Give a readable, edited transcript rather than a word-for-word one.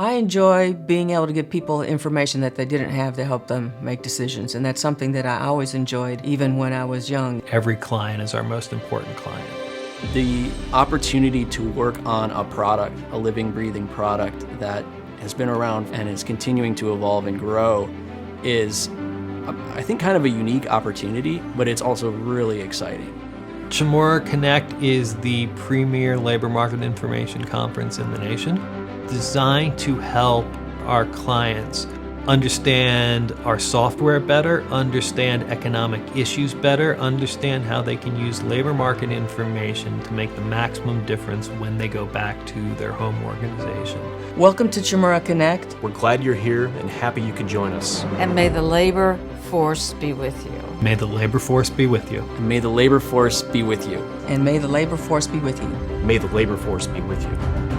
I enjoy being able to give people information that they didn't have to help them make decisions, and that's something that I always enjoyed, even when I was young. Every client is our most important client. The opportunity to work on a product, a living, breathing product that has been around and is continuing to evolve and grow is, I think, kind of a unique opportunity, but it's also really exciting. Chmura Connect is the premier labor market information conference in the nation, designed to help our clients understand our software better, understand economic issues better, understand how they can use labor market information to make the maximum difference when they go back to their home organization. Welcome to Chmura Connect. We're glad you're here and happy you could join us. And may the labor force be with you. May the labor force be with you. And may the labor force be with you. And may the labor force be with you. May the labor force be with you.